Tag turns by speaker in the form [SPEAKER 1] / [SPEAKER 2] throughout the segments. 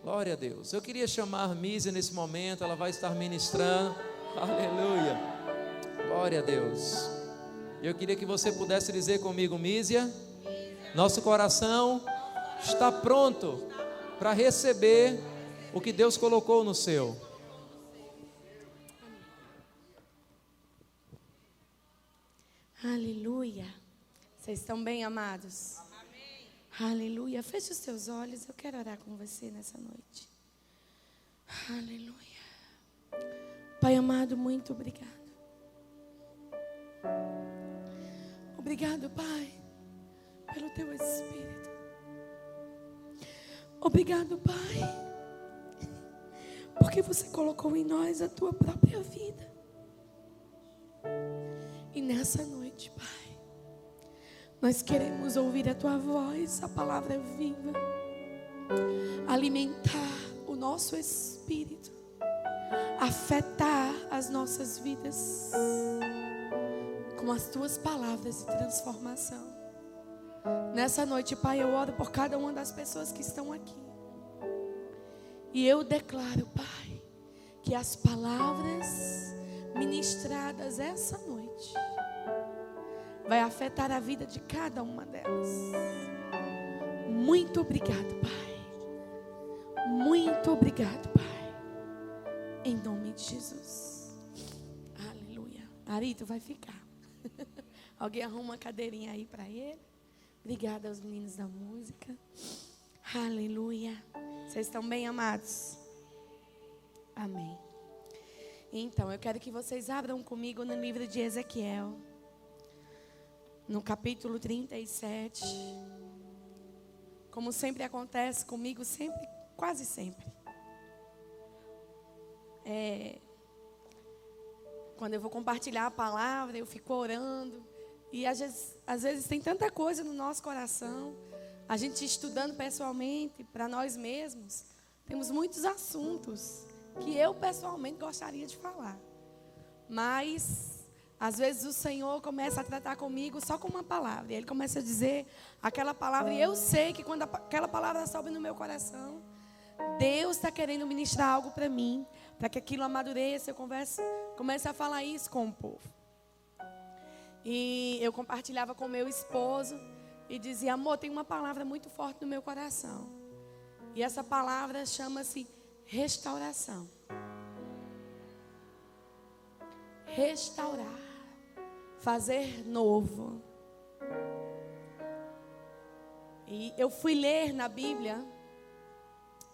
[SPEAKER 1] Glória a Deus. Eu queria chamar a Mísia nesse momento, ela vai estar ministrando. Aleluia. Glória a Deus. Eu queria que você pudesse dizer comigo: Mísia, nosso coração está pronto para receber o que Deus colocou no seu.
[SPEAKER 2] Aleluia. Vocês estão bem, amados? Amém. Aleluia. Feche os seus olhos. Eu quero orar com você nessa noite. Aleluia. Pai amado, muito obrigado. Obrigado, Pai, pelo Teu Espírito. Obrigado, Pai, porque você colocou em nós a Tua própria vida. E nessa noite, Pai, nós queremos ouvir a Tua voz, a palavra viva, alimentar o nosso espírito, afetar as nossas vidas com as Tuas palavras de transformação. Nessa noite, Pai, eu oro por cada uma das pessoas que estão aqui. E eu declaro, Pai, que as palavras ministradas essa noite vai afetar a vida de cada uma delas. Muito obrigado, Pai. Muito obrigado, Pai. Em nome de Jesus. Aleluia. Ari, tu vai ficar. Alguém arruma uma cadeirinha aí para ele. Obrigada aos meninos da música. Aleluia. Vocês estão bem, amados? Amém. Então, eu quero que vocês abram comigo no livro de Ezequiel, no capítulo 37. Como sempre acontece comigo, quase sempre. Quando eu vou compartilhar a palavra, eu fico orando. E às vezes tem tanta coisa no nosso coração. A gente estudando pessoalmente, para nós mesmos, temos muitos assuntos que eu pessoalmente gostaria de falar. Mas, às vezes o Senhor começa a tratar comigo só com uma palavra. E Ele começa a dizer aquela palavra. E eu sei que quando aquela palavra sobe no meu coração, Deus está querendo ministrar algo para mim, para que aquilo amadureça. Eu comece a falar isso com o povo. E eu compartilhava com meu esposo e dizia: amor, tem uma palavra muito forte no meu coração. E essa palavra chama-se restauração. Restaurar. Fazer novo. E eu fui ler na Bíblia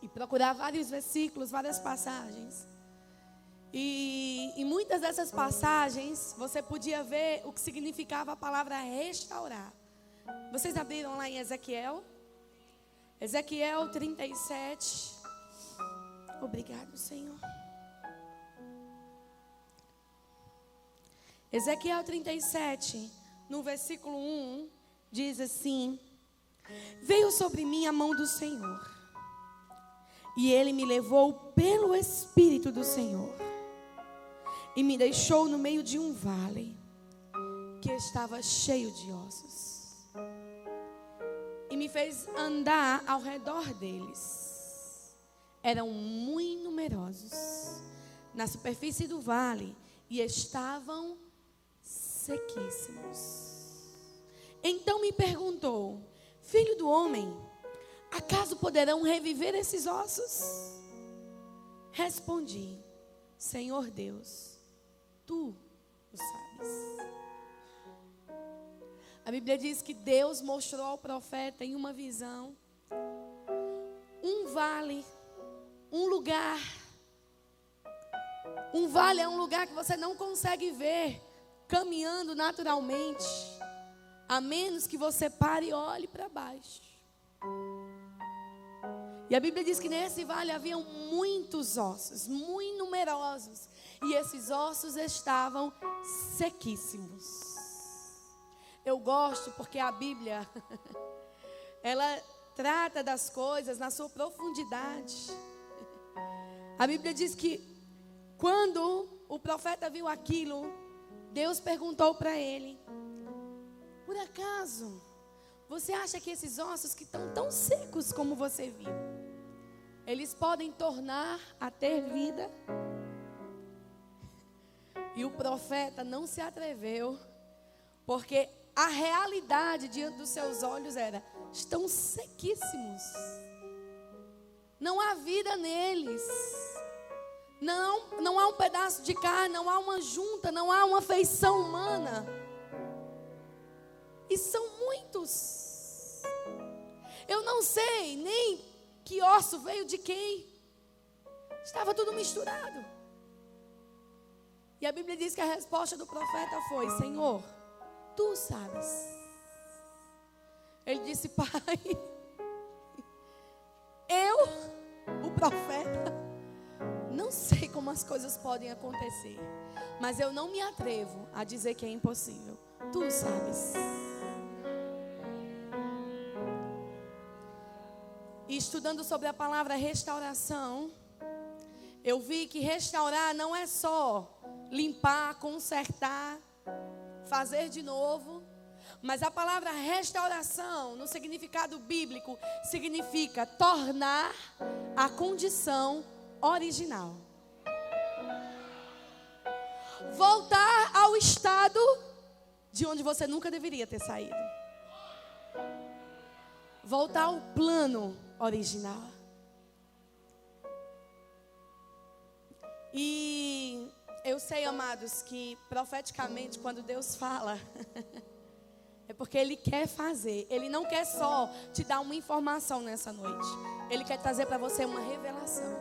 [SPEAKER 2] e procurar vários versículos, várias passagens. E em muitas dessas passagens, você podia ver o que significava a palavra restaurar. Vocês abriram lá em Ezequiel? Ezequiel 37. Obrigado, Senhor. Ezequiel 37, no versículo 1, diz assim: veio sobre mim a mão do Senhor, e Ele me levou pelo Espírito do Senhor, e me deixou no meio de um vale que estava cheio de ossos, e me fez andar ao redor deles. Eram muito numerosos na superfície do vale e estavam sequíssimos. Então me perguntou: filho do homem, acaso poderão reviver esses ossos? Respondi: Senhor Deus, Tu o sabes. A Bíblia diz que Deus mostrou ao profeta em uma visão um vale, um lugar. Um vale é um lugar que você não consegue ver caminhando naturalmente, a menos que você pare e olhe para baixo. E a Bíblia diz que nesse vale haviam muitos ossos, muito numerosos, e esses ossos estavam sequíssimos. Eu gosto porque a Bíblia, ela trata das coisas na sua profundidade. A Bíblia diz que quando o profeta viu aquilo, Deus perguntou para ele: por acaso você acha que esses ossos que estão tão secos como você viu, eles podem tornar a ter vida. E o profeta não se atreveu, porque a realidade diante dos seus olhos era: estão sequíssimos, não há vida neles, não há um pedaço de carne, não há uma junta, não há uma feição humana. E são muitos. Eu não sei nem que osso veio de quem. Estava tudo misturado. E a Bíblia diz que a resposta do profeta foi: Senhor, tu sabes. Ele disse: Pai, eu, o profeta, não sei como as coisas podem acontecer, mas eu não me atrevo a dizer que é impossível. Tu sabes. E estudando sobre a palavra restauração, eu vi que restaurar não é só limpar, consertar, fazer de novo. Mas a palavra restauração, no significado bíblico, significa tornar a condição original. Voltar ao estado de onde você nunca deveria ter saído. Voltar ao plano original. E eu sei, amados, que profeticamente, quando Deus fala, é porque Ele quer fazer. Ele não quer só te dar uma informação nessa noite. Ele quer trazer para você uma revelação.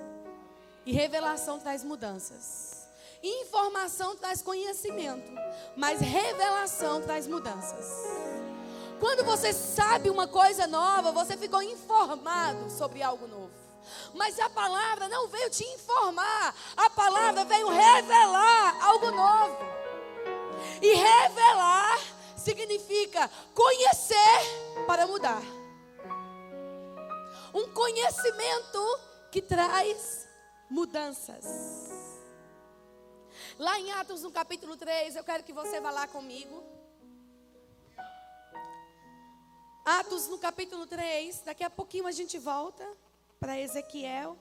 [SPEAKER 2] E revelação traz mudanças. Informação traz conhecimento. Mas revelação traz mudanças. Quando você sabe uma coisa nova, você ficou informado sobre algo novo. Mas a palavra não veio te informar. A palavra veio revelar algo novo. E revelar significa conhecer para mudar. Um conhecimento que traz mudanças. Lá em Atos, no capítulo 3, eu quero que você vá lá comigo. Atos, no capítulo 3, daqui a pouquinho a gente volta para Ezequiel.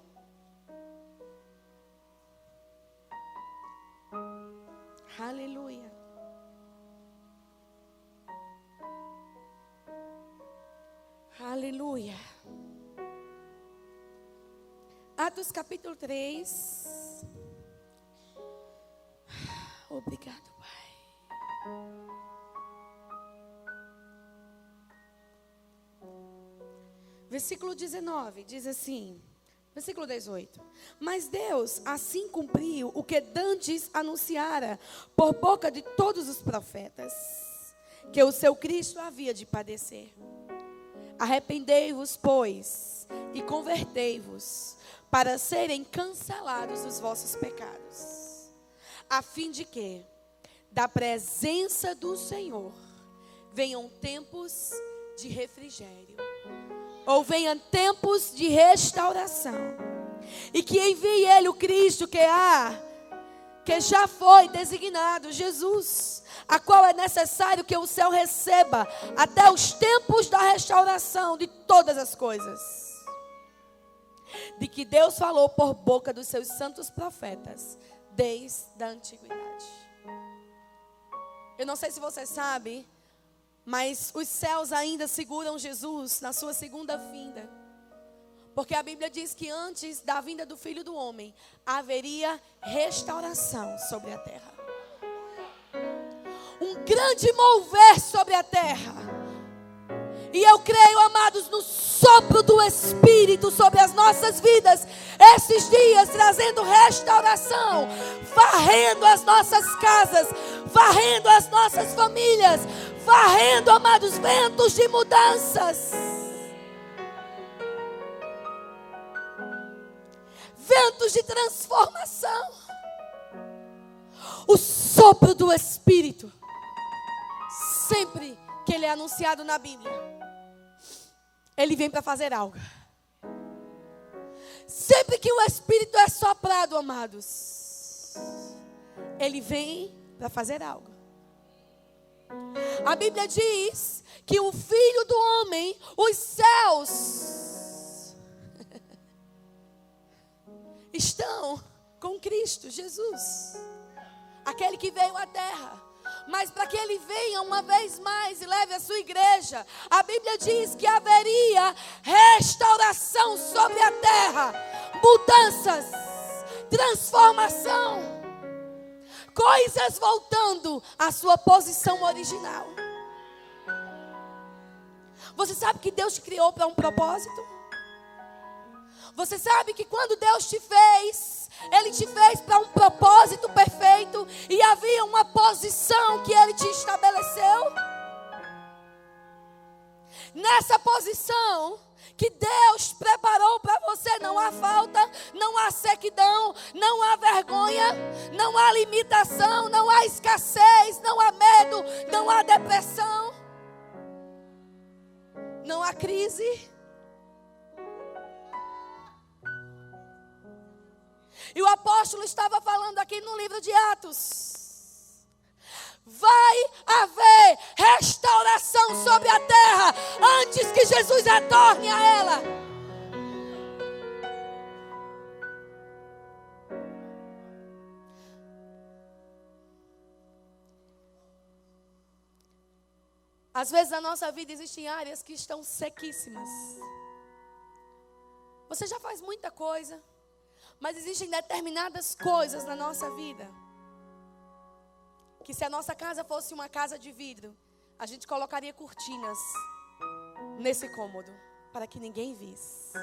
[SPEAKER 2] Aleluia. Aleluia. Atos capítulo 3. Obrigado, Pai. Versículo 19 diz assim, versículo 18: Mas Deus assim cumpriu o que dantes anunciara por boca de todos os profetas, que o seu Cristo havia de padecer. Arrependei-vos, pois, e convertei-vos, para serem cancelados os vossos pecados, a fim de que, da presença do Senhor, venham tempos de refrigério, ou venham tempos de restauração, e que envie Ele o Cristo que já foi designado, Jesus, a qual é necessário que o céu receba até os tempos da restauração de todas as coisas, de que Deus falou por boca dos seus santos profetas desde a antiguidade. Eu não sei se você sabe, mas os céus ainda seguram Jesus na sua segunda vinda. Porque a Bíblia diz que antes da vinda do Filho do Homem, haveria restauração sobre a terra. Um grande mover sobre a terra. E eu creio, amados, no sopro do Espírito sobre as nossas vidas, esses dias trazendo restauração, varrendo as nossas casas, varrendo as nossas famílias, varrendo, amados, ventos de mudanças, ventos de transformação. O sopro do Espírito, sempre que ele é anunciado na Bíblia, ele vem para fazer algo. Sempre que o Espírito é soprado, amados, ele vem para fazer algo. A Bíblia diz que o Filho do Homem, os céus estão com Cristo Jesus, aquele que veio à terra. Mas para que ele venha uma vez mais e leve a sua igreja, a Bíblia diz que haveria restauração sobre a terra, mudanças, transformação, coisas voltando à sua posição original. Você sabe que Deus te criou para um propósito? Você sabe que quando Deus te fez, Ele te fez para um propósito perfeito e havia uma posição que Ele te estabeleceu? Nessa posição que Deus preparou para você, não há falta, não há sequidão, não há vergonha, não há limitação, não há escassez, não há medo, não há depressão, não há crise. E o apóstolo estava falando aqui no livro de Atos. Vai haver restauração sobre a terra antes que Jesus retorne a ela. Às vezes na nossa vida existem áreas que estão sequíssimas. Você já faz muita coisa, mas existem determinadas coisas na nossa vida que, se a nossa casa fosse uma casa de vidro, a gente colocaria cortinas nesse cômodo para que ninguém visse.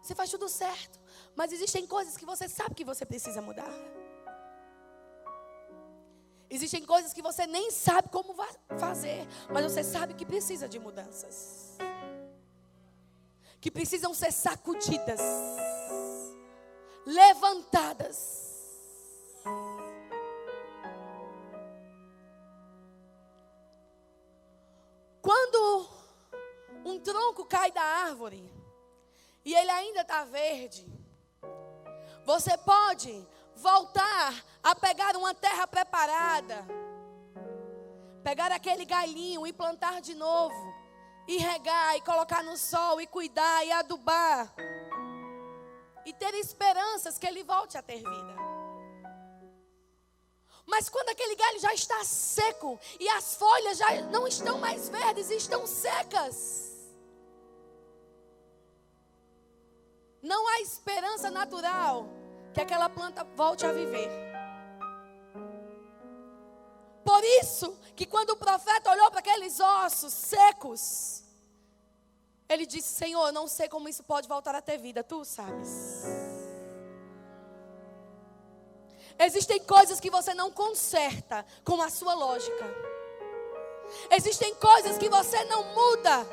[SPEAKER 2] Você faz tudo certo, mas existem coisas que você sabe que você precisa mudar. Existem coisas que você nem sabe como fazer, mas você sabe que precisa de mudanças, que precisam ser sacudidas, levantadas. Quando um tronco cai da árvore e ele ainda está verde, você pode voltar a pegar uma terra preparada, pegar aquele galhinho e plantar de novo, e regar, e colocar no sol, e cuidar, e adubar, e ter esperanças que ele volte a ter vida. Mas quando aquele galho já está seco, e as folhas já não estão mais verdes, e estão secas, não há esperança natural que aquela planta volte a viver. Por isso que quando o profeta olhou para aqueles ossos secos, ele disse: Senhor, eu não sei como isso pode voltar a ter vida, tu sabes. Existem coisas que você não conserta com a sua lógica. Existem coisas que você não muda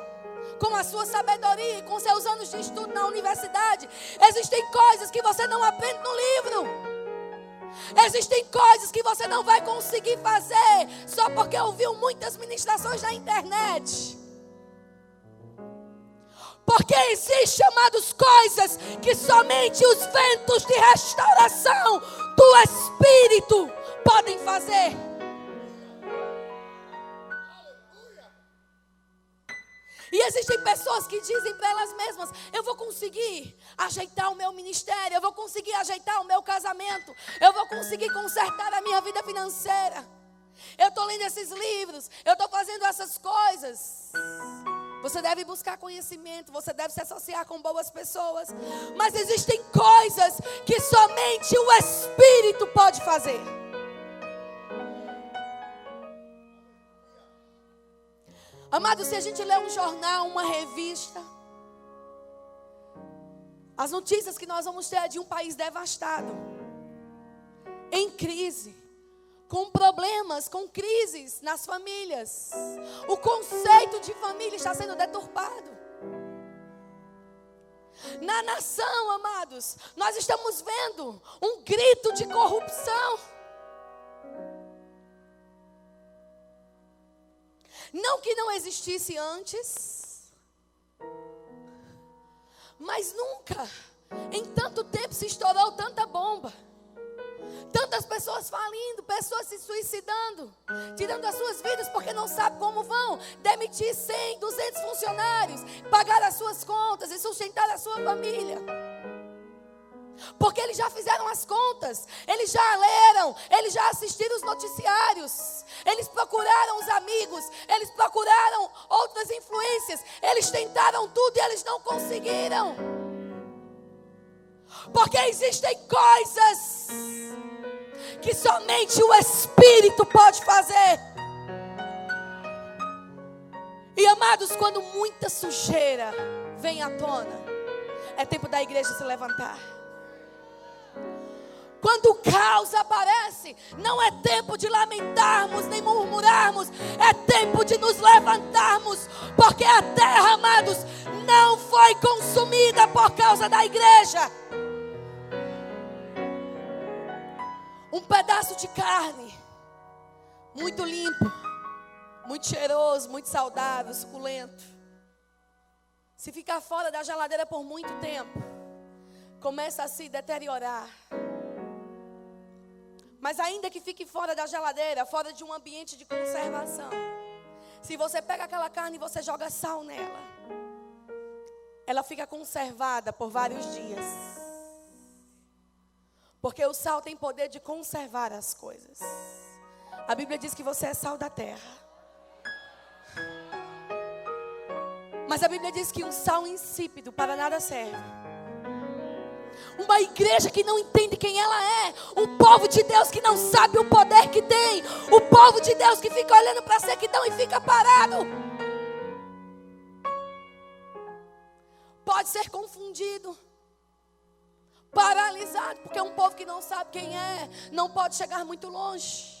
[SPEAKER 2] com a sua sabedoria e com seus anos de estudo na universidade. Existem coisas que você não aprende no livro. Existem coisas que você não vai conseguir fazer só porque ouviu muitas ministrações na internet. Porque existem, amados, coisas que somente os ventos de restauração do Espírito podem fazer. E existem pessoas que dizem para elas mesmas: eu vou conseguir ajeitar o meu ministério, eu vou conseguir ajeitar o meu casamento, eu vou conseguir consertar a minha vida financeira. Eu estou lendo esses livros, eu estou fazendo essas coisas. Você deve buscar conhecimento, você deve se associar com boas pessoas. Mas existem coisas que somente o Espírito pode fazer. Amado, se a gente lê um jornal, uma revista, as notícias que nós vamos ter é de um país devastado, em crise, com problemas, com crises nas famílias. O conceito de família está sendo deturpado. Na nação, amados, nós estamos vendo um grito de corrupção. Não que não existisse antes, mas nunca em tanto tempo se estourou tanta bomba. Tantas pessoas falindo, pessoas se suicidando, tirando as suas vidas porque não sabem como vão demitir 100, 200 funcionários, pagar as suas contas e sustentar a sua família. Porque eles já fizeram as contas, eles já leram, eles já assistiram os noticiários, eles procuraram os amigos, eles procuraram outras influências, eles tentaram tudo e eles não conseguiram. Porque existem coisas que somente o Espírito pode fazer. E amados, quando muita sujeira vem à tona, é tempo da igreja se levantar. Quando o caos aparece, não é tempo de lamentarmos nem murmurarmos, é tempo de nos levantarmos, porque a terra, amados, não foi consumida por causa da igreja. Um pedaço de carne, muito limpo, muito cheiroso, muito saudável, suculento. Se ficar fora da geladeira por muito tempo, começa a se deteriorar. Mas ainda que fique fora da geladeira, fora de um ambiente de conservação, se você pega aquela carne e você joga sal nela, ela fica conservada por vários dias. Porque o sal tem poder de conservar as coisas. A Bíblia diz que você é sal da terra. Mas a Bíblia diz que um sal insípido para nada serve. Uma igreja que não entende quem ela é. Um povo de Deus que não sabe o poder que tem. O povo de Deus que fica olhando para a sequidão e fica parado. Pode ser confundido, paralisado, porque é um povo que não sabe quem é, não pode chegar muito longe.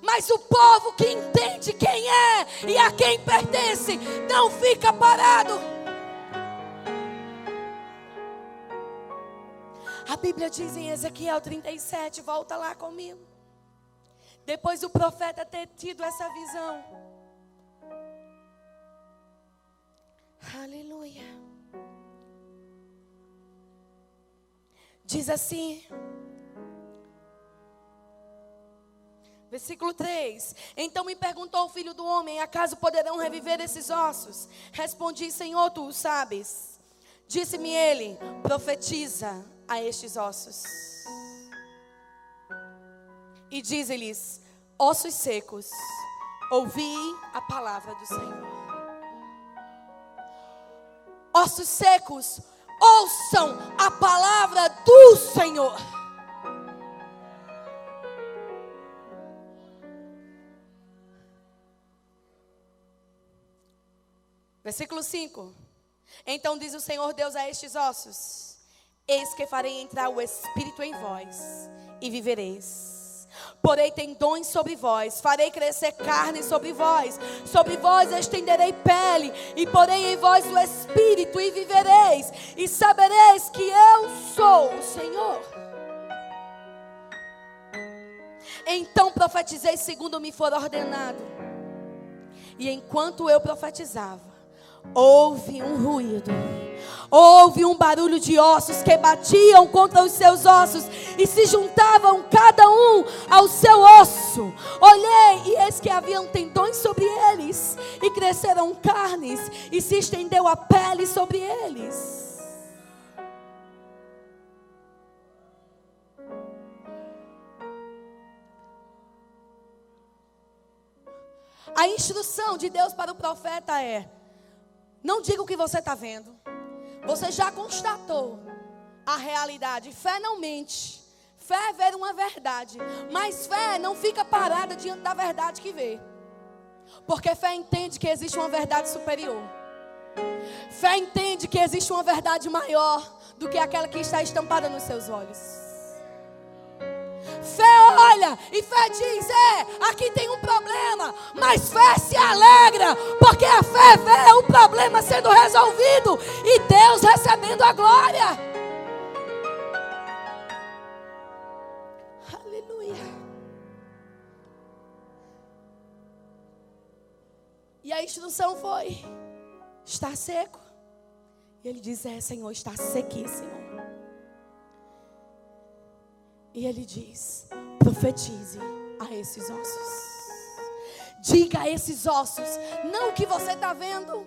[SPEAKER 2] Mas o povo que entende quem é e a quem pertence, não fica parado. A Bíblia diz em Ezequiel 37, volta lá comigo. Depois do profeta ter tido essa visão. Aleluia. Diz assim, versículo 3: Então me perguntou o filho do homem: acaso poderão reviver esses ossos? Respondi: Senhor, tu o sabes. Disse-me ele: profetiza a estes ossos e dize-lhes: ossos secos, ouvi a palavra do Senhor. Ossos secos, ouçam a palavra do Senhor. Versículo 5: Então diz o Senhor Deus a estes ossos: eis que farei entrar o Espírito em vós e vivereis. Porei tendões sobre vós, farei crescer carne sobre vós estenderei pele, e porei em vós o Espírito e vivereis, e sabereis que eu sou o Senhor. Então profetizei segundo me for ordenado, e enquanto eu profetizava, houve um ruído, houve um barulho de ossos que batiam contra os seus ossos e se juntavam cada um ao seu osso. Olhei e eis que haviam tendões sobre eles, e cresceram carnes, e se estendeu a pele sobre eles. A instrução de Deus para o profeta é: não diga o que você está vendo. Você já constatou a realidade. Fé não mente. Fé é ver uma verdade. Mas fé não fica parada diante da verdade que vê. Porque fé entende que existe uma verdade superior. Fé entende que existe uma verdade maior do que aquela que está estampada nos seus olhos. Fé olha e fé diz: aqui tem um problema. Mas fé se alegra, porque a fé vê o problema sendo resolvido e Deus recebendo a glória. Aleluia. E a instrução foi: está seco? E ele diz: Senhor, está sequíssimo. E ele diz: profetize a esses ossos. Diga a esses ossos, não o que você está vendo,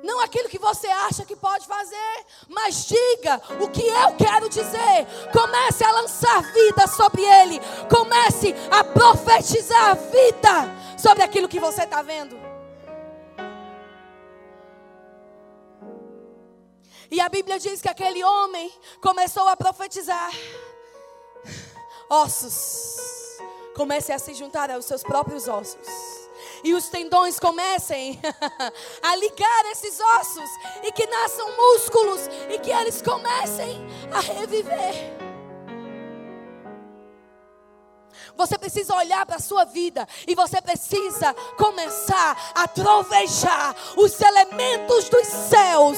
[SPEAKER 2] não aquilo que você acha que pode fazer, mas diga o que eu quero dizer. Comece a lançar vida sobre ele. Comece a profetizar vida sobre aquilo que você está vendo. E a Bíblia diz que aquele homem começou a profetizar. Ossos comecem a se juntar aos seus próprios ossos. E os tendões comecem a ligar esses ossos. E que nasçam músculos. E que eles comecem a reviver. Você precisa olhar para a sua vida. E você precisa começar a trovejar os elementos dos céus.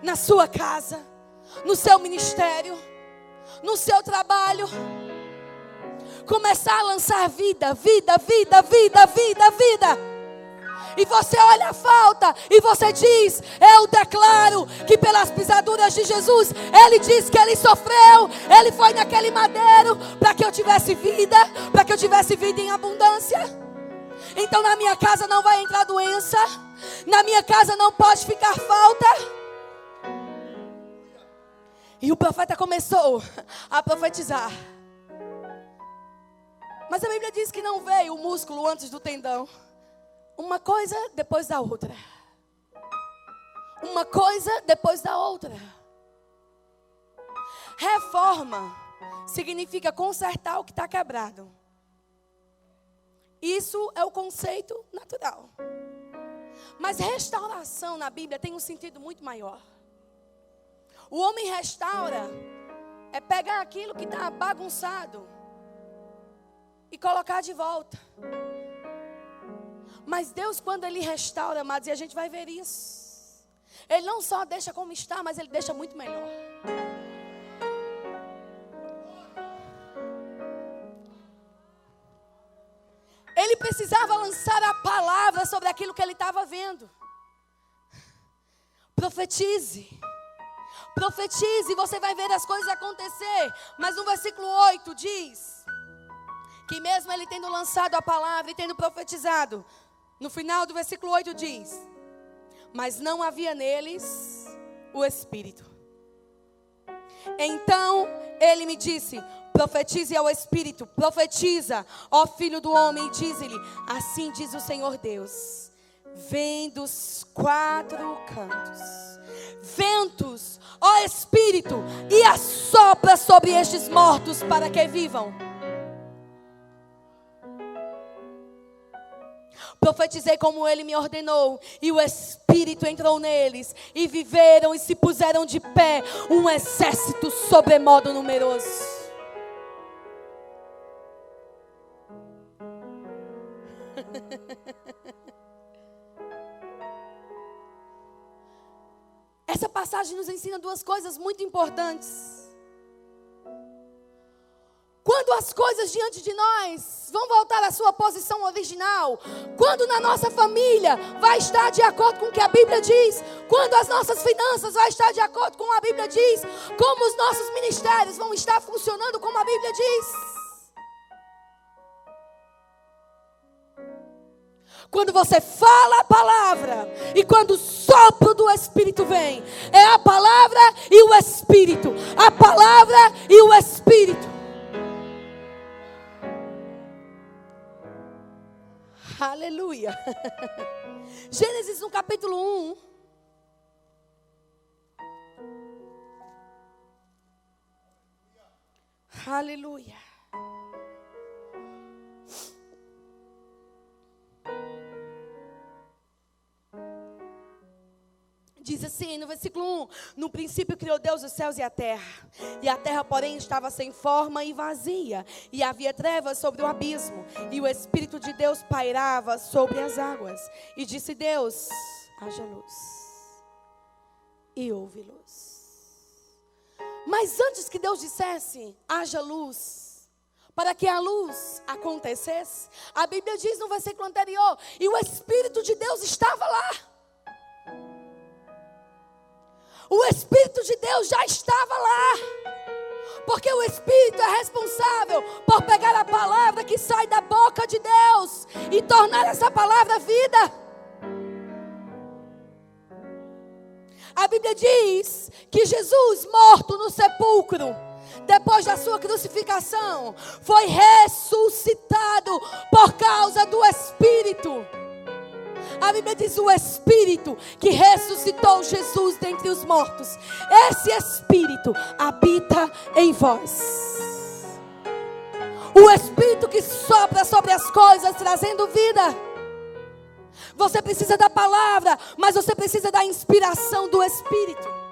[SPEAKER 2] Na sua casa. No seu ministério. No seu trabalho. Começar a lançar vida, vida, vida, vida, vida, vida. E você olha a falta e você diz: eu declaro que pelas pisaduras de Jesus, Ele disse que Ele sofreu, Ele foi naquele madeiro para que eu tivesse vida, para que eu tivesse vida em abundância. Então na minha casa não vai entrar doença, na minha casa não pode ficar falta. E o profeta começou a profetizar. Mas a Bíblia diz que não veio o músculo antes do tendão. Uma coisa depois da outra. Uma coisa depois da outra. Reforma significa consertar o que está quebrado. Isso é o conceito natural. Mas restauração na Bíblia tem um sentido muito maior. O homem restaura é pegar aquilo que está bagunçado e colocar de volta. Mas Deus, quando Ele restaura, amados, e a gente vai ver isso, Ele não só deixa como está, mas Ele deixa muito melhor. Ele precisava lançar a palavra sobre aquilo que ele estava vendo. Profetize. Profetize, você vai ver as coisas acontecer. Mas no versículo 8 diz que mesmo ele tendo lançado a palavra e tendo profetizado, no final do versículo 8 diz: mas não havia neles o Espírito. Então ele me disse: profetize ao Espírito, profetiza, ó filho do homem, e diz-lhe: assim diz o Senhor Deus, vem dos quatro cantos, ventos, ó Espírito, e assopra sobre estes mortos para que vivam. Profetizei como ele me ordenou, e o Espírito entrou neles, e viveram e se puseram de pé, um exército sobremodo numeroso. Essa passagem nos ensina duas coisas muito importantes. Quando as coisas diante de nós vão voltar à sua posição original, quando na nossa família vai estar de acordo com o que a Bíblia diz, quando as nossas finanças vai estar de acordo com o que a Bíblia diz, como os nossos ministérios vão estar funcionando como a Bíblia diz. Quando você fala a palavra e quando o sopro do Espírito vem, é a palavra e o Espírito, a palavra e o Espírito. Aleluia. Gênesis no capítulo 1. Aleluia. Diz assim no versículo 1: no princípio criou Deus os céus e a terra porém estava sem forma e vazia, e havia trevas sobre o abismo, e o Espírito de Deus pairava sobre as águas. E disse Deus: haja luz, e houve luz. Mas antes que Deus dissesse haja luz, para que a luz acontecesse, a Bíblia diz no versículo anterior: e o Espírito de Deus estava lá. O Espírito de Deus já estava lá. Porque o Espírito é responsável por pegar a palavra que sai da boca de Deus e tornar essa palavra vida. A Bíblia diz que Jesus, morto no sepulcro, depois da sua crucificação, foi ressuscitado por causa do Espírito. A Bíblia diz: o Espírito que ressuscitou Jesus dentre os mortos, esse Espírito habita em vós. O Espírito que sopra sobre as coisas, trazendo vida. Você precisa da palavra, mas você precisa da inspiração do Espírito.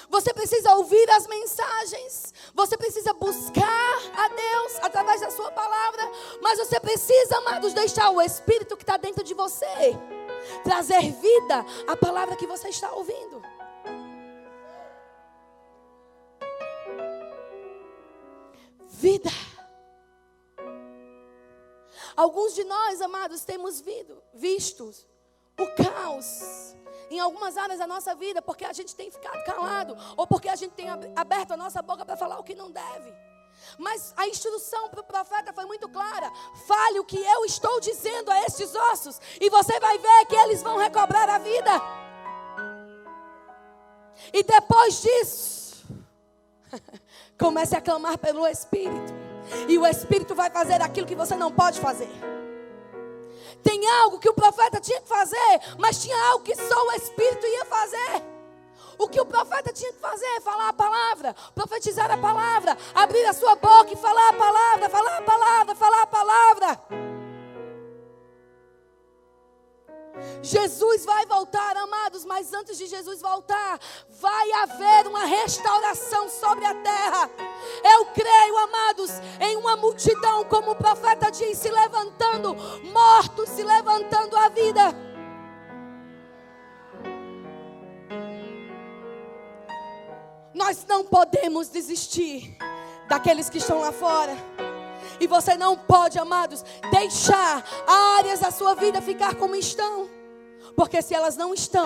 [SPEAKER 2] Você precisa ouvir as mensagens. Você precisa buscar a Deus através da sua palavra. Mas você precisa, amados, deixar o Espírito que está dentro de você trazer vida à palavra que você está ouvindo. Vida. Alguns de nós, amados, temos visto o caos em algumas áreas da nossa vida, porque a gente tem ficado calado, ou porque a gente tem aberto a nossa boca para falar o que não deve. Mas a instrução para o profeta foi muito clara: fale o que eu estou dizendo a estes ossos, e você vai ver que eles vão recobrar a vida. E depois disso, comece a clamar pelo Espírito, e o Espírito vai fazer aquilo que você não pode fazer. Tem algo que o profeta tinha que fazer, mas tinha algo que só o Espírito ia fazer. O que o profeta tinha que fazer é falar a palavra, profetizar a palavra, abrir a sua boca e falar a palavra, falar a palavra, falar a palavra. Jesus vai voltar, amados, mas antes de Jesus voltar, vai haver uma restauração sobre a terra. Eu creio, amados, em uma multidão, como o profeta diz, se levantando, mortos se levantando à vida. Nós não podemos desistir daqueles que estão lá fora. E você não pode, amados, deixar áreas da sua vida ficar como estão. Porque se elas não estão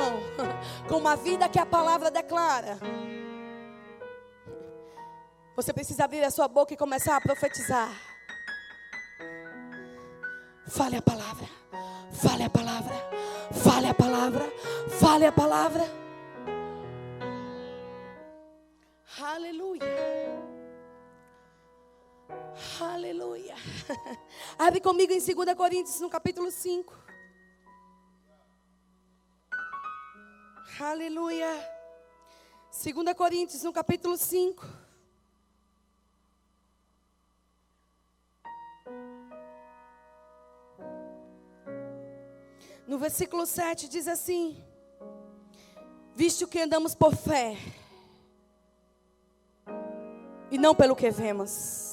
[SPEAKER 2] com uma vida que a palavra declara, você precisa abrir a sua boca e começar a profetizar. Fale a palavra, fale a palavra, fale a palavra, fale a palavra. Aleluia. Aleluia. Abre comigo em 2 Coríntios, no capítulo 5. Aleluia. 2 Coríntios, no capítulo 5. No versículo 7 diz assim: visto que andamos por fé e não pelo que vemos.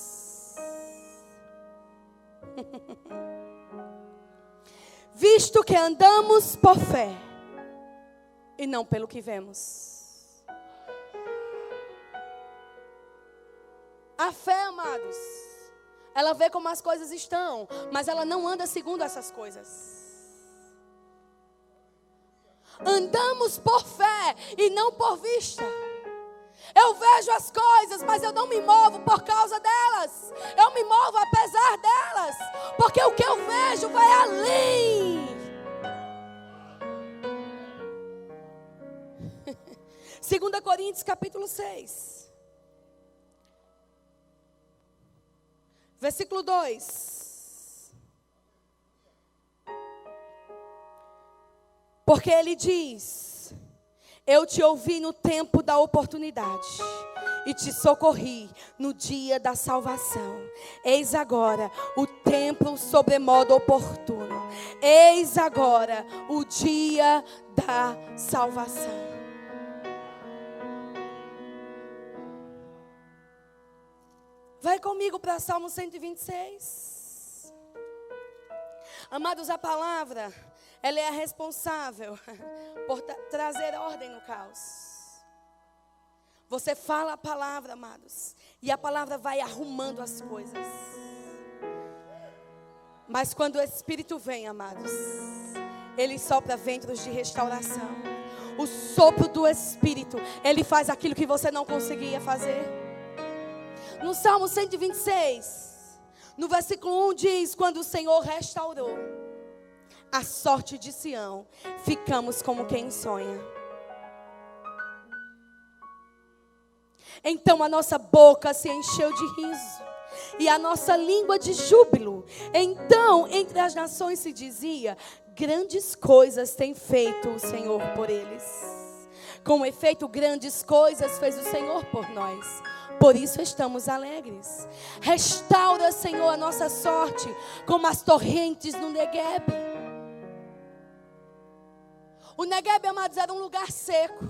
[SPEAKER 2] Visto que andamos por fé e não pelo que vemos. A fé, amados, ela vê como as coisas estão, mas ela não anda segundo essas coisas. Andamos por fé e não por vista. Eu vejo as coisas, mas eu não me movo por causa delas. Eu me movo apesar delas, porque o que eu vejo vai além. 2 Coríntios capítulo 6, versículo 2. Porque ele diz: eu te ouvi no tempo da oportunidade e te socorri no dia da salvação. Eis agora o tempo sobremodo oportuno. Eis agora o dia da salvação. Vai comigo para Salmo 126. Amados, a palavra, ela é a responsável por trazer ordem no caos. Você fala a palavra, amados, e a palavra vai arrumando as coisas. Mas quando o Espírito vem, amados, ele sopra ventos de restauração. O sopro do Espírito, ele faz aquilo que você não conseguia fazer. No Salmo 126, no versículo 1 diz: quando o Senhor restaurou a sorte de Sião, ficamos como quem sonha. Então a nossa boca se encheu de riso e a nossa língua de júbilo. Então entre as nações se dizia: grandes coisas tem feito o Senhor por eles. Com efeito, grandes coisas fez o Senhor por nós. Por isso estamos alegres. Restaura, Senhor, a nossa sorte como as torrentes no Negueb. O Negueb, amados, era um lugar seco,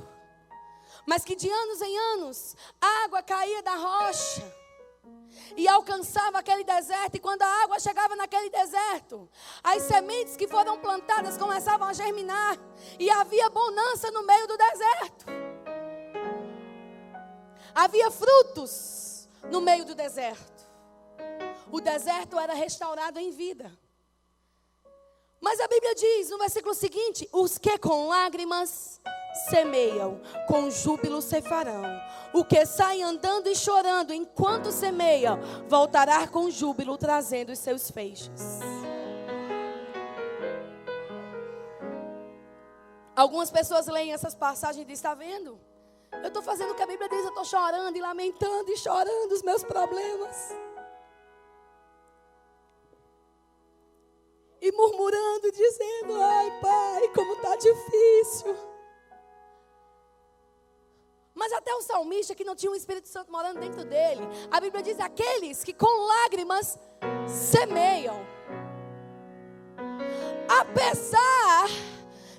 [SPEAKER 2] mas que de anos em anos a água caía da rocha e alcançava aquele deserto. E quando a água chegava naquele deserto, as sementes que foram plantadas começavam a germinar, e havia bonança no meio do deserto. Havia frutos no meio do deserto. O deserto era restaurado em vida. Mas a Bíblia diz no versículo seguinte: os que com lágrimas semeiam, com júbilo ceifarão. O que sai andando e chorando enquanto semeia, voltará com júbilo trazendo os seus feixes. Algumas pessoas leem essas passagens e dizem: está vendo? Eu estou fazendo o que a Bíblia diz, eu estou chorando e lamentando e chorando os meus problemas. E murmurando, dizendo: ai, Pai, como está difícil. Mas até o salmista, que não tinha o Espírito Santo morando dentro dele, a Bíblia diz: aqueles que com lágrimas semeiam. Apesar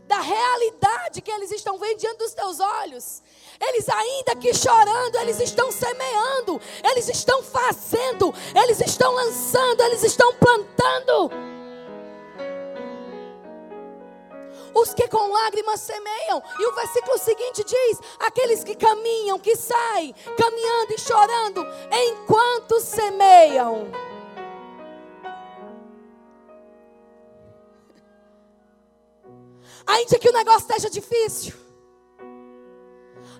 [SPEAKER 2] da realidade que eles estão vendo diante dos teus olhos, eles ainda que chorando, eles estão semeando, eles estão fazendo, eles estão lançando, eles estão plantando. Os que com lágrimas semeiam. E o versículo seguinte diz: aqueles que caminham, que saem caminhando e chorando enquanto semeiam. Ainda que o negócio esteja difícil,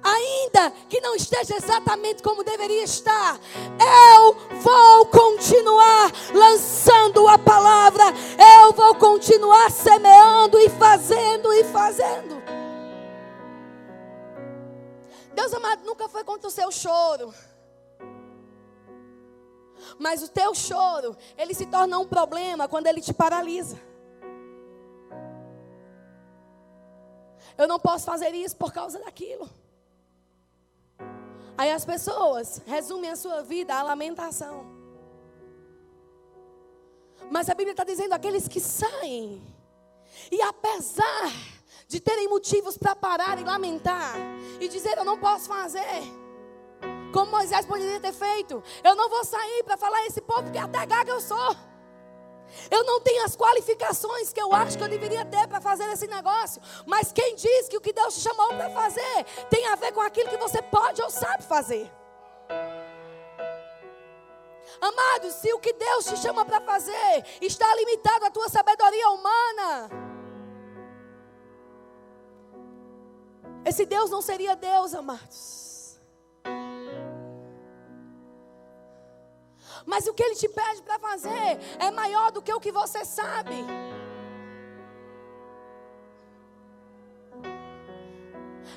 [SPEAKER 2] ainda que não esteja exatamente como deveria estar, eu vou continuar lançando a palavra, eu vou continuar semeando e fazendo e fazendo. Deus amado, nunca foi contra o seu choro, mas o teu choro, ele se torna um problema quando ele te paralisa. Eu não posso fazer isso por causa daquilo. Aí as pessoas resumem a sua vida à lamentação. Mas a Bíblia está dizendo: aqueles que saem, e apesar de terem motivos para parar e lamentar, e dizer: eu não posso fazer, como Moisés poderia ter feito. Eu não vou sair para falar a esse povo que até gaga eu sou. Eu não tenho as qualificações que eu acho que eu deveria ter para fazer esse negócio. Mas quem diz que o que Deus te chamou para fazer tem a ver com aquilo que você pode ou sabe fazer? Amado, se o que Deus te chama para fazer está limitado à tua sabedoria humana, esse Deus não seria Deus, amados. Mas o que Ele te pede para fazer é maior do que o que você sabe.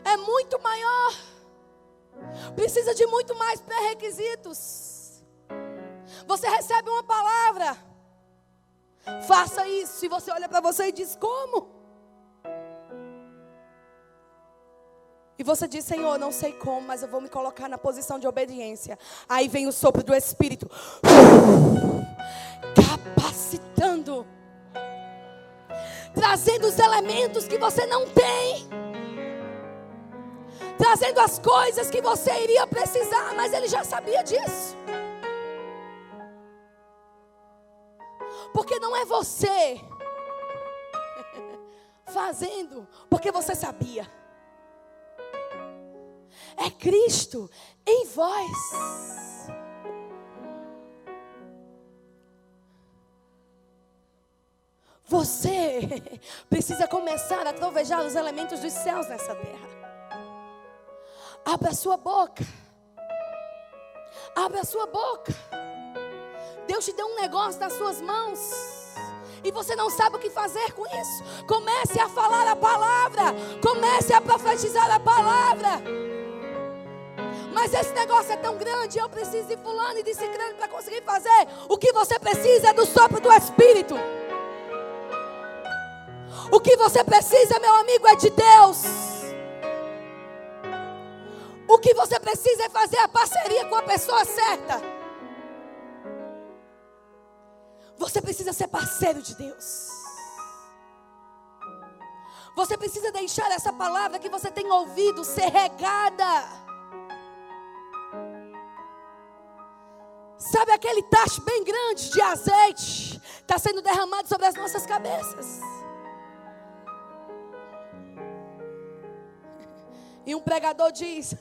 [SPEAKER 2] É muito maior. Precisa de muito mais pré-requisitos. Você recebe uma palavra: faça isso. E você olha para você e diz: como? E você diz: Senhor, não sei como, mas eu vou me colocar na posição de obediência. Aí vem o sopro do Espírito, capacitando, trazendo os elementos que você não tem, trazendo as coisas que você iria precisar, mas Ele já sabia disso. Porque não é você fazendo porque você sabia. É Cristo em vós. Você precisa começar a trovejar os elementos dos céus nessa terra. Abra a sua boca. Abra a sua boca. Deus te deu um negócio nas suas mãos e você não sabe o que fazer com isso. Comece a falar a palavra. Comece a profetizar a palavra. Mas esse negócio é tão grande, eu preciso de fulano e de ciclano para conseguir fazer. O que você precisa é do sopro do Espírito. O que você precisa, meu amigo, é de Deus. O que você precisa é fazer a parceria com a pessoa certa. Você precisa ser parceiro de Deus. Você precisa deixar essa palavra que você tem ouvido ser regada. Sabe aquele tacho bem grande de azeite está sendo derramado sobre as nossas cabeças. E um pregador diz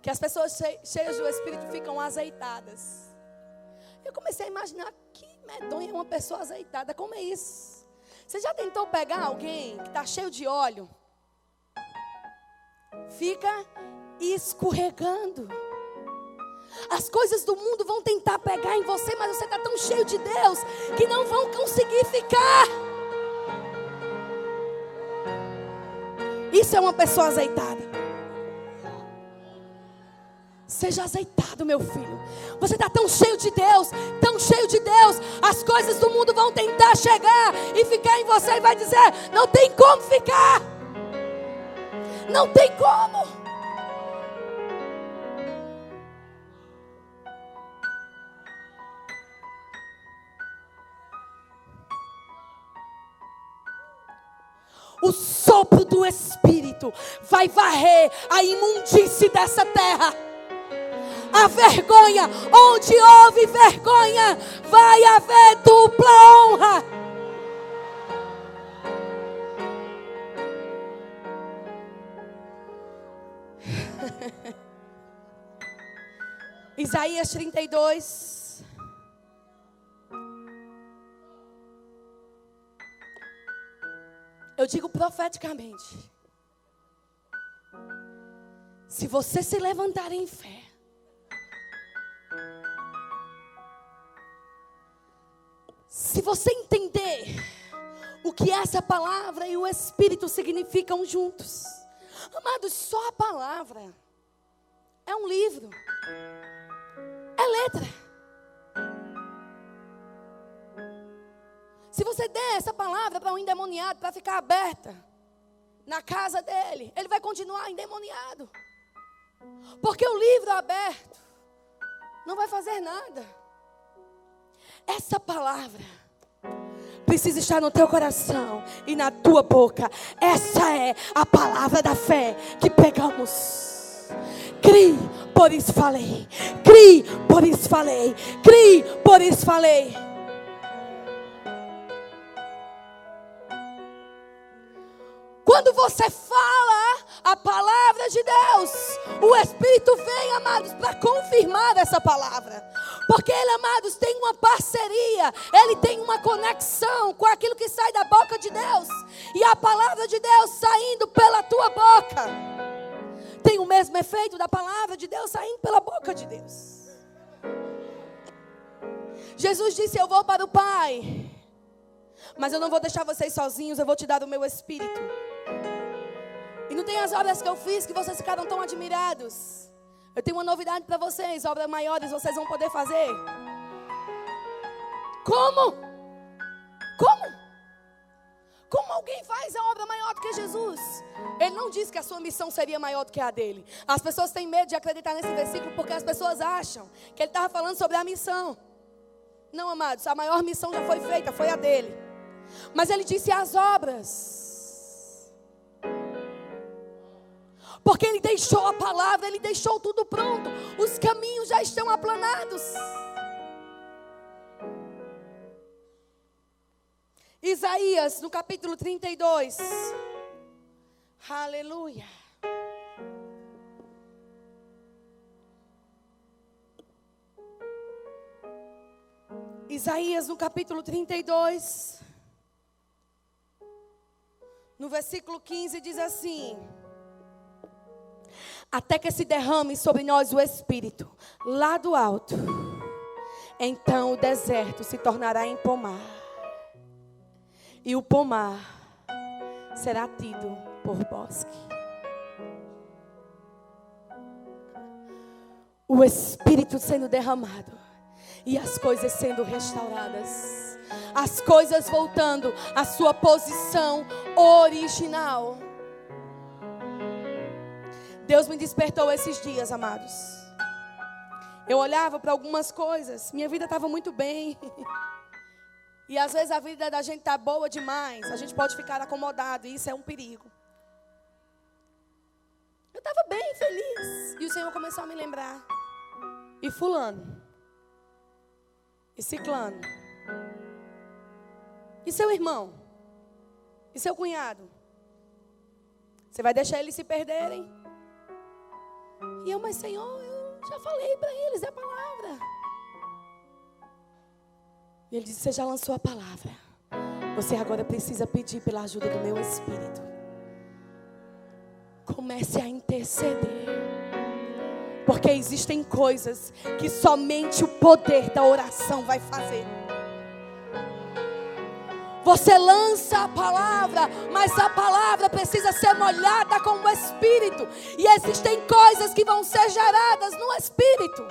[SPEAKER 2] que as pessoas cheias do Espírito ficam azeitadas. Eu comecei a imaginar que medonha é uma pessoa azeitada. Como é isso? Você já tentou pegar alguém que está cheio de óleo? Fica escorregando. As coisas do mundo vão tentar pegar em você, mas você está tão cheio de Deus que não vão conseguir ficar. Isso é uma pessoa azeitada. Seja azeitado, meu filho. Você está tão cheio de Deus, tão cheio de Deus. As coisas do mundo vão tentar chegar e ficar em você e vai dizer: não tem como ficar. Não tem como. O sopro do Espírito vai varrer a imundície dessa terra. A vergonha, onde houve vergonha, vai haver dupla honra. Isaías 32. Eu digo profeticamente: se você se levantar em fé, se você entender o que essa palavra e o Espírito significam juntos, amados, só a palavra é um livro, é letra. Se você der essa palavra para um endemoniado, para ficar aberta na casa dele, ele vai continuar endemoniado. Porque o livro aberto não vai fazer nada. Essa palavra precisa estar no teu coração e na tua boca. Essa é a palavra da fé que pegamos. Crie, por isso falei. Crie, por isso falei. Crie, por isso falei. Quando você fala a palavra de Deus, o Espírito vem, amados, para confirmar essa palavra. Porque ele, amados, tem uma parceria, ele tem uma conexão com aquilo que sai da boca de Deus. E a palavra de Deus saindo pela tua boca tem o mesmo efeito da palavra de Deus saindo pela boca de Deus. Jesus disse: eu vou para o Pai, mas eu não vou deixar vocês sozinhos, eu vou te dar o meu Espírito. E não tem as obras que eu fiz que vocês ficaram tão admirados. Eu tenho uma novidade para vocês: obras maiores vocês vão poder fazer. Como? Como alguém faz a obra maior do que Jesus? Ele não disse que a sua missão seria maior do que a dele. As pessoas têm medo de acreditar nesse versículo porque as pessoas acham que ele estava falando sobre a missão. Não, amados, a maior missão já foi feita, foi a dele. Mas ele disse as obras. Porque ele deixou a palavra, ele deixou tudo pronto. Os caminhos já estão aplanados. Isaías, no capítulo 32. Aleluia. Isaías, no capítulo 32, no versículo 15, diz assim: até que se derrame sobre nós o Espírito, lá do alto, então o deserto se tornará em pomar, e o pomar será tido por bosque. O Espírito sendo derramado e as coisas sendo restauradas, as coisas voltando à sua posição original. Deus me despertou esses dias, amados. Eu olhava para algumas coisas, minha vida estava muito bem. E às vezes a vida da gente está boa demais, a gente pode ficar acomodado, e isso é um perigo. Eu estava bem feliz, e o Senhor começou a me lembrar. E fulano, e ciclano, e seu irmão, e seu cunhado, você vai deixar eles se perderem? E eu, mas Senhor, eu já falei para eles a palavra. E Ele disse: você já lançou a palavra, você agora precisa pedir pela ajuda do meu Espírito. Comece a interceder, porque existem coisas que somente o poder da oração vai fazer. Você lança a palavra, mas a palavra precisa ser molhada com o Espírito. E existem coisas que vão ser geradas no Espírito.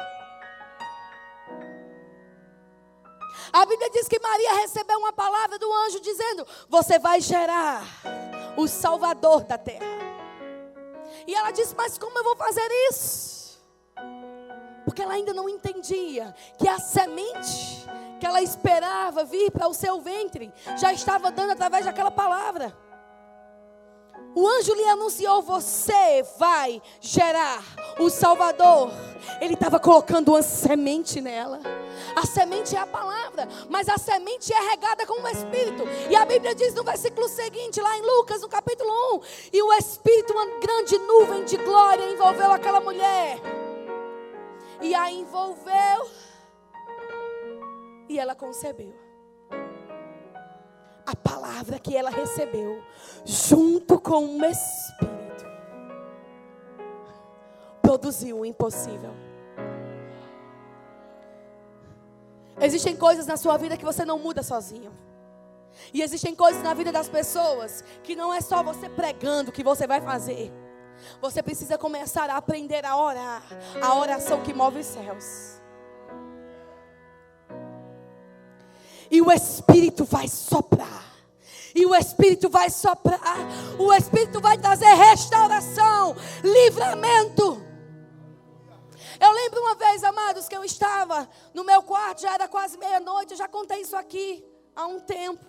[SPEAKER 2] A Bíblia diz que Maria recebeu uma palavra do anjo dizendo: você vai gerar o Salvador da terra. E ela disse: mas como eu vou fazer isso? Porque ela ainda não entendia que a semente que ela esperava vir para o seu ventre já estava dando através daquela palavra. O anjo lhe anunciou: você vai gerar o Salvador. Ele estava colocando uma semente nela. A semente é a palavra, mas a semente é regada com o Espírito. E a Bíblia diz no versículo seguinte, lá em Lucas, no capítulo 1: e o Espírito, uma grande nuvem de glória, envolveu aquela mulher. E a envolveu, e ela concebeu. A palavra que ela recebeu, junto com o Espírito, produziu o impossível. Existem coisas na sua vida que você não muda sozinho. E existem coisas na vida das pessoas que não é só você pregando que você vai fazer. Você precisa começar a aprender a orar, a oração que move os céus. E o Espírito vai soprar. E o Espírito vai soprar. O Espírito vai trazer restauração, livramento. Eu lembro uma vez, amados, que eu estava no meu quarto, já era quase meia-noite. Eu já contei isso aqui há um tempo.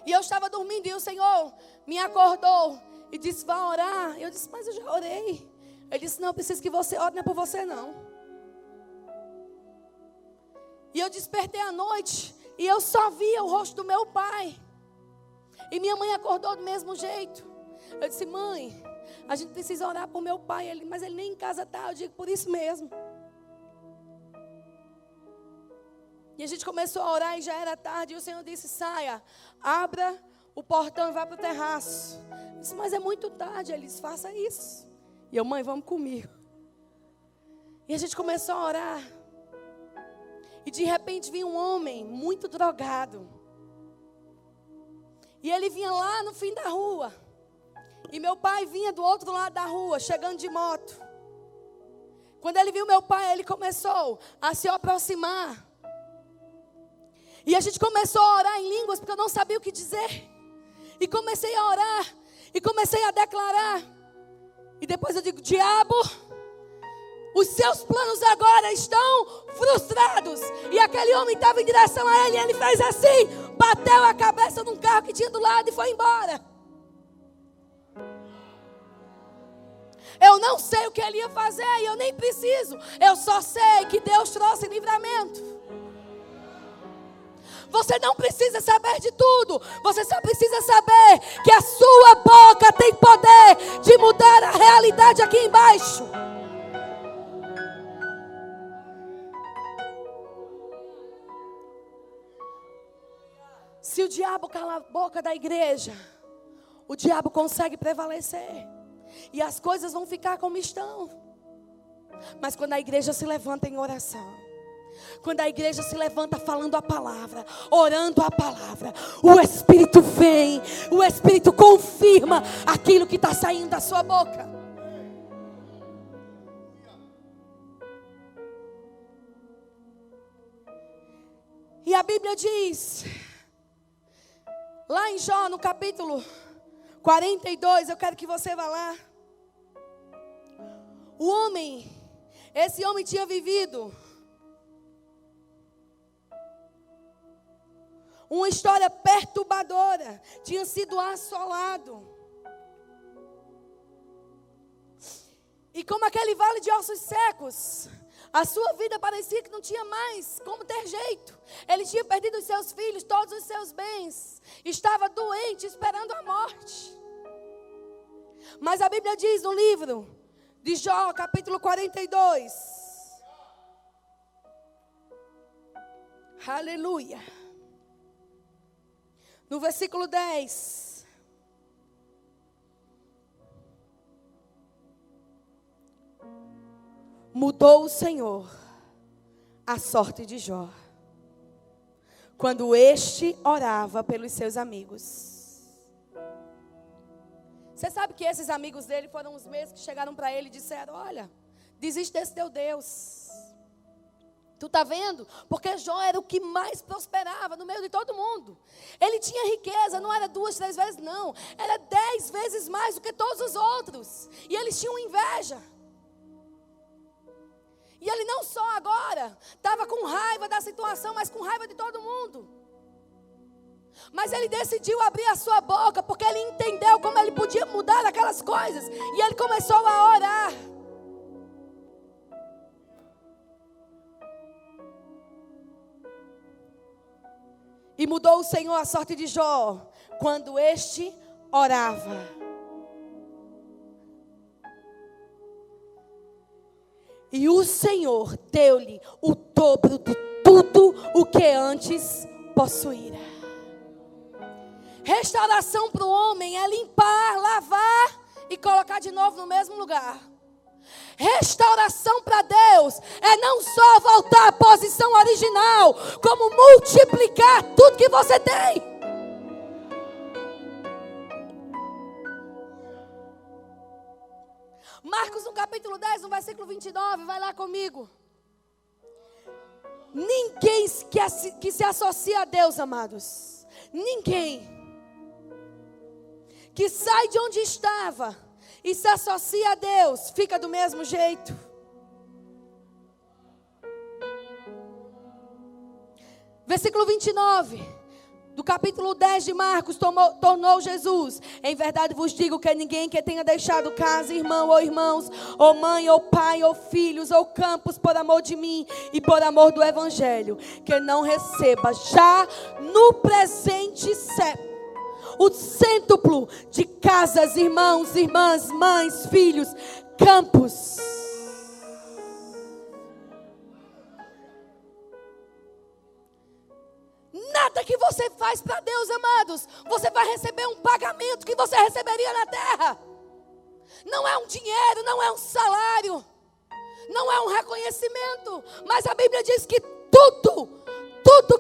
[SPEAKER 2] E eu estava dormindo e o Senhor me acordou e disse: vá orar. Eu disse: mas eu já orei. Ele disse: não, eu preciso que você ore, não é por você não. E eu despertei à noite e eu só via o rosto do meu pai. E minha mãe acordou do mesmo jeito. Eu disse: mãe, a gente precisa orar por meu pai. Mas ele nem em casa está. Eu digo: por isso mesmo. E a gente começou a orar e já era tarde. E o Senhor disse: saia, abra o portão e vá para o terraço. Eu disse: mas é muito tarde. Ele disse: faça isso. E eu: mãe, vamos comigo. E a gente começou a orar. E de repente vinha um homem muito drogado. E ele vinha lá no fim da rua. E meu pai vinha do outro lado da rua, chegando de moto. Quando ele viu meu pai, ele começou a se aproximar. E a gente começou a orar em línguas, porque eu não sabia o que dizer. E comecei a orar. E comecei a declarar. E depois eu digo: diabo, os seus planos agora estão frustrados. E aquele homem estava em direção a ele. E ele fez assim, bateu a cabeça num carro que tinha do lado e foi embora. Eu não sei o que ele ia fazer e eu nem preciso. Eu só sei que Deus trouxe livramento. Você não precisa saber de tudo. Você só precisa saber que a sua boca tem poder de mudar a realidade aqui embaixo. Se o diabo cala a boca da igreja, o diabo consegue prevalecer. E as coisas vão ficar como estão. Mas quando a igreja se levanta em oração, quando a igreja se levanta falando a palavra, orando a palavra, o Espírito vem, o Espírito confirma aquilo que está saindo da sua boca. E a Bíblia diz, lá em Jó, no capítulo 42, eu quero que você vá lá. Esse homem tinha vivido uma história perturbadora, tinha sido assolado. E como aquele vale de ossos secos, a sua vida parecia que não tinha mais como ter jeito. Ele tinha perdido os seus filhos, todos os seus bens. Estava doente, esperando a morte. Mas a Bíblia diz no livro de Jó, capítulo 42. Aleluia. No versículo 10. Mudou o Senhor a sorte de Jó, quando este orava pelos seus amigos. Você sabe que esses amigos dele foram os mesmos que chegaram para ele e disseram: olha, desiste desse teu Deus. Tu está vendo? Porque Jó era o que mais prosperava no meio de todo mundo. Ele tinha riqueza, não era 2, 3 vezes não. Era 10 vezes mais do que todos os outros. E eles tinham inveja. E ele não só agora estava com raiva da situação, mas com raiva de todo mundo. Mas ele decidiu abrir a sua boca, porque ele entendeu como ele podia mudar aquelas coisas. E ele começou a orar. E mudou o Senhor a sorte de Jó, quando este orava. E o Senhor deu-lhe o dobro de tudo o que antes possuíra. Restauração para o homem é limpar, lavar e colocar de novo no mesmo lugar. Restauração para Deus é não só voltar à posição original, como multiplicar tudo que você tem. Marcos no capítulo 10, no versículo 29, vai lá comigo. Ninguém que se associa a Deus, amados, ninguém que sai de onde estava e se associa a Deus, fica do mesmo jeito. Versículo 29 do capítulo 10 de Marcos, tornou Jesus: em verdade vos digo que ninguém que tenha deixado casa, irmão ou irmãos, ou mãe, ou pai, ou filhos, ou campos, por amor de mim e por amor do Evangelho, que não receba já no presente século o cêntuplo de casas, irmãos, irmãs, mães, filhos, campos. Nada que você faz para Deus, amados, você vai receber um pagamento que você receberia na terra. Não é um dinheiro, não é um salário, não é um reconhecimento, mas a Bíblia diz que tudo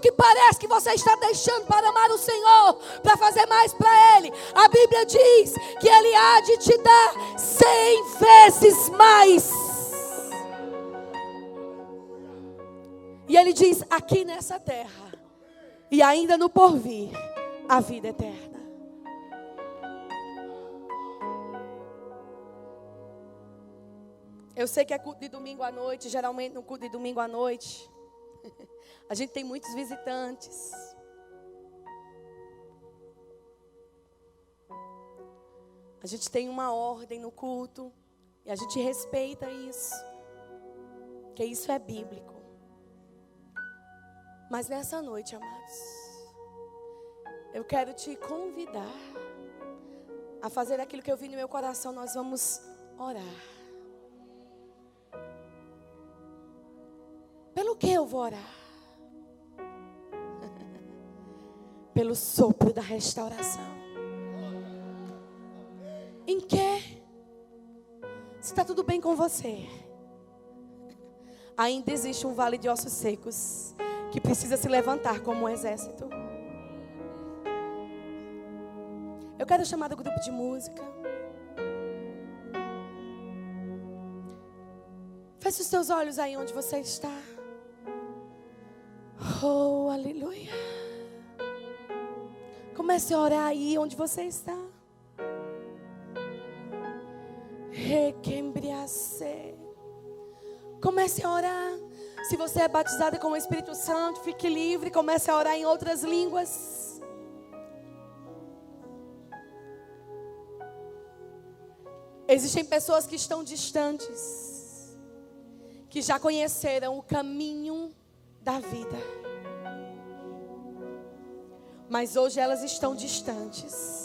[SPEAKER 2] que parece que você está deixando para amar o Senhor, para fazer mais para Ele, a Bíblia diz que Ele há de te dar 100 vezes mais. E Ele diz: aqui nessa terra e ainda no porvir, a vida eterna. Eu sei que é culto de domingo à noite, geralmente no culto de domingo à noite a gente tem muitos visitantes. A gente tem uma ordem no culto e a gente respeita isso, porque isso é bíblico. Mas nessa noite, amados, eu quero te convidar a fazer aquilo que eu vi no meu coração. Nós vamos orar. Pelo que eu vou orar? pelo sopro da restauração. Em que? Se está tudo bem com você, ainda existe um vale de ossos secos que precisa se levantar como um exército. Eu quero chamar o grupo de música. Feche os seus olhos aí onde você está. Oh, aleluia. Comece a orar aí onde você está. Requembriace. Comece a orar. Se você é batizada com o Espírito Santo, fique livre. Comece a orar em outras línguas. Existem pessoas que estão distantes, que já conheceram o caminho da vida, mas hoje elas estão distantes.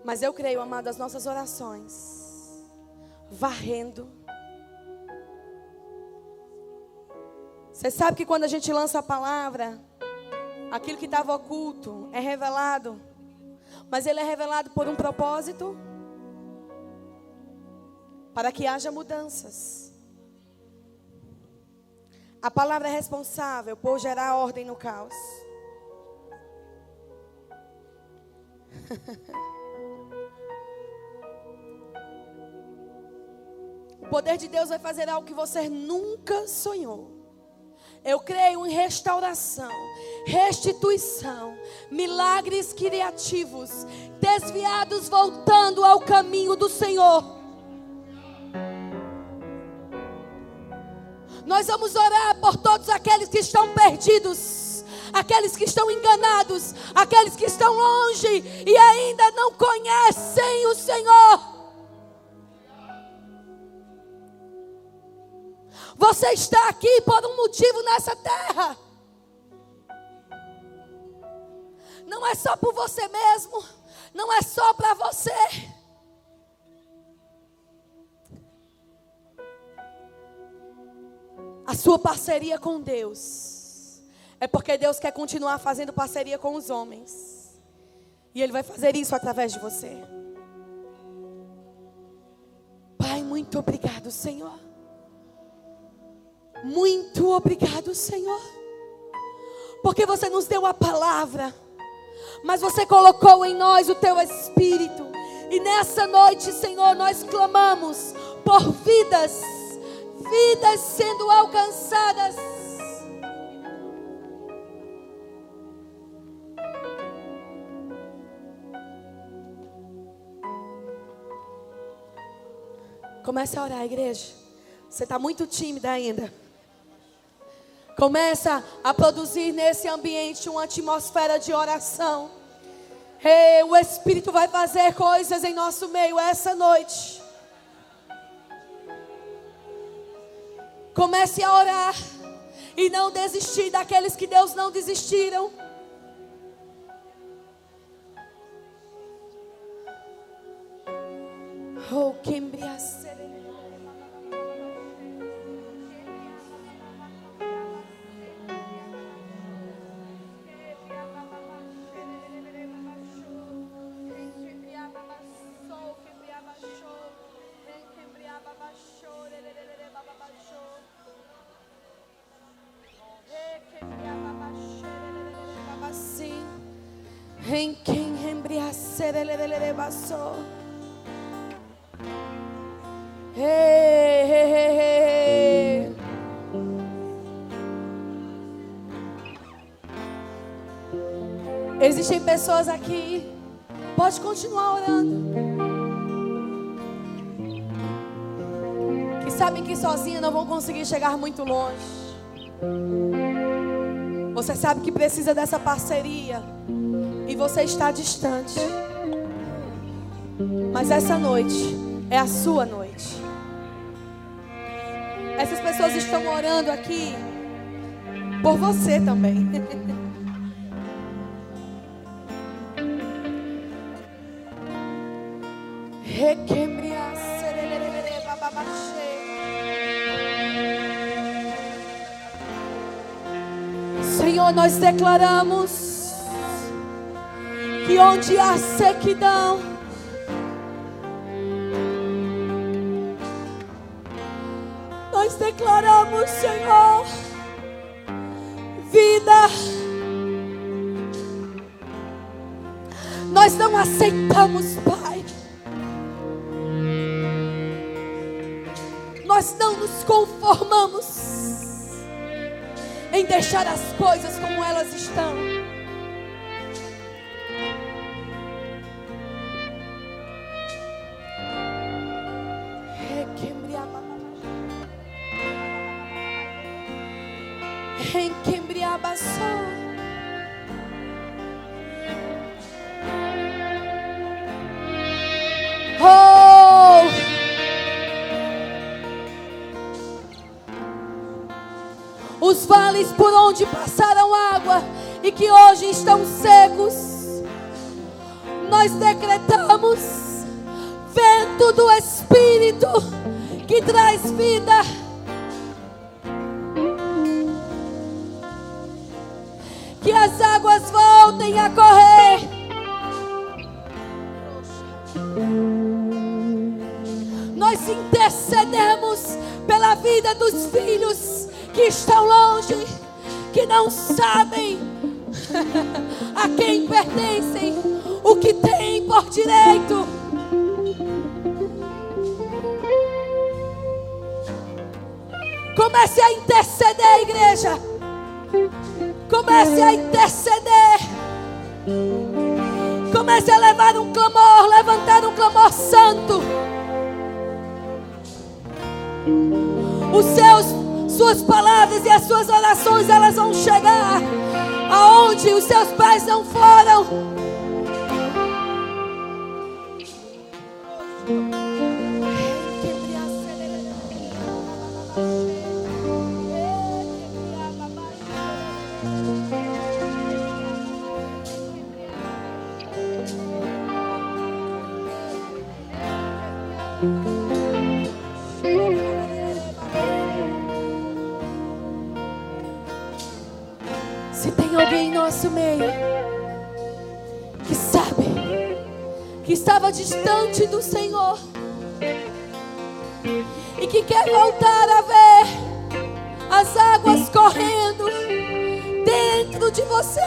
[SPEAKER 2] Mas eu creio, amado, as nossas orações, varrendo. Você sabe que quando a gente lança a palavra, aquilo que estava oculto é revelado. Mas ele é revelado por um propósito, para que haja mudanças. A palavra é responsável por gerar ordem no caos. O poder de Deus vai fazer algo que você nunca sonhou. Eu creio em restauração, restituição, milagres criativos, desviados voltando ao caminho do Senhor. Nós vamos orar por todos aqueles que estão perdidos, aqueles que estão enganados, aqueles que estão longe e ainda não conhecem o Senhor. Você está aqui por um motivo nessa terra. Não é só por você mesmo, não é só para você. A sua parceria com Deus é porque Deus quer continuar fazendo parceria com os homens. E Ele vai fazer isso através de você. Pai, muito obrigado, Senhor. Muito obrigado, Senhor. Porque você nos deu a palavra, mas você colocou em nós o teu Espírito. E nessa noite, Senhor, nós clamamos por vidas sendo alcançadas. Comece a orar, igreja. Você está muito tímida ainda. Começa a produzir nesse ambiente uma atmosfera de oração. O Espírito vai fazer coisas em nosso meio essa noite. Comece a orar e não desistir daqueles que Deus não desistiram. Oh, que embriaguez. Em quem embriacer ele passou. Existem pessoas aqui. Pode continuar orando. Que sabem que sozinha não vão conseguir chegar muito longe. Você sabe que precisa dessa parceria. E você está distante. Mas essa noite é a sua noite. Essas pessoas estão orando aqui por você também. Senhor, nós declaramos que onde há sequidão, nós declaramos, Senhor, vida. Nós não aceitamos, Pai. Nós não nos conformamos em deixar as coisas como elas estão. Oh! Os vales por onde passaram água e que hoje estão secos, nós decretamos vento do Espírito que traz vida. Que as águas voltem a correr. Nós intercedemos pela vida dos filhos que estão longe, que não sabem a quem pertencem, o que têm por direito. Comece a interceder, igreja. Comece a interceder. Comece a levar um clamor, levantar um clamor santo. Suas palavras e as suas orações, elas vão chegar aonde os seus pais não foram. Se tem alguém em nosso meio que sabe que estava distante do Senhor e que quer voltar a ver as águas correndo dentro de você,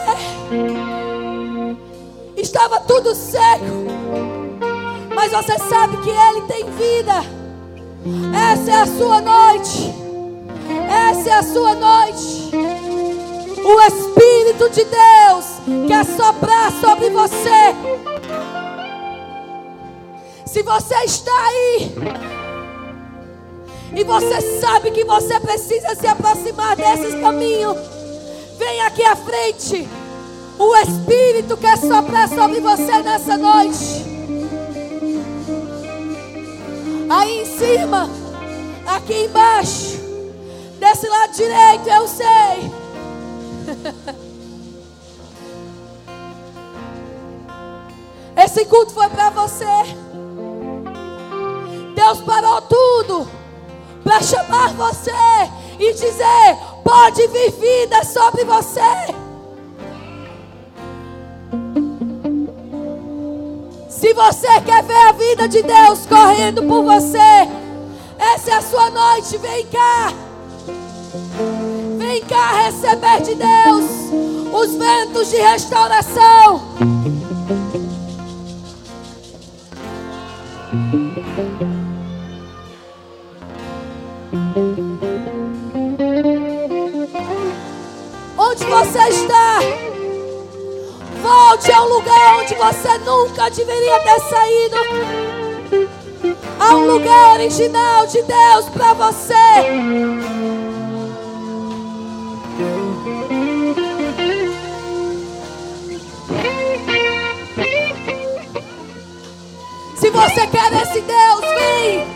[SPEAKER 2] estava tudo seco, mas você sabe que Ele tem vida. Essa é a sua noite. Essa é a sua noite. O Espírito de Deus quer soprar sobre você. Se você está aí e você sabe que você precisa se aproximar desses caminhos, vem aqui à frente. O Espírito quer soprar sobre você nessa noite. Aí em cima, aqui embaixo, desse lado direito, eu sei. Esse culto foi para você. Deus parou tudo para chamar você e dizer: pode vir vida sobre você. Se você quer ver a vida de Deus correndo por você, essa é a sua noite. Vem cá. Vem cá receber de Deus os ventos de restauração. Onde você está? Volte ao lugar onde você nunca deveria ter saído. Há um lugar original de Deus para você. Se você quer esse Deus, vem.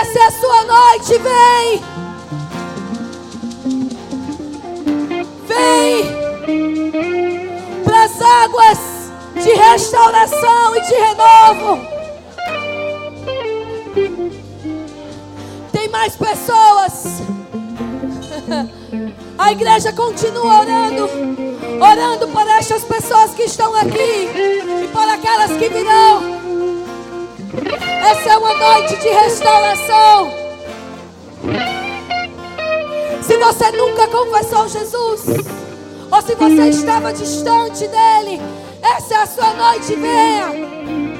[SPEAKER 2] Essa é a sua noite, vem. Vem para as águas de restauração e de renovo. Tem mais pessoas A igreja continua orando por estas pessoas que estão aqui e por aquelas que virão. Essa é uma noite de restauração. Se você nunca confessou Jesus, ou se você estava distante dele, essa é a sua noite. Venha.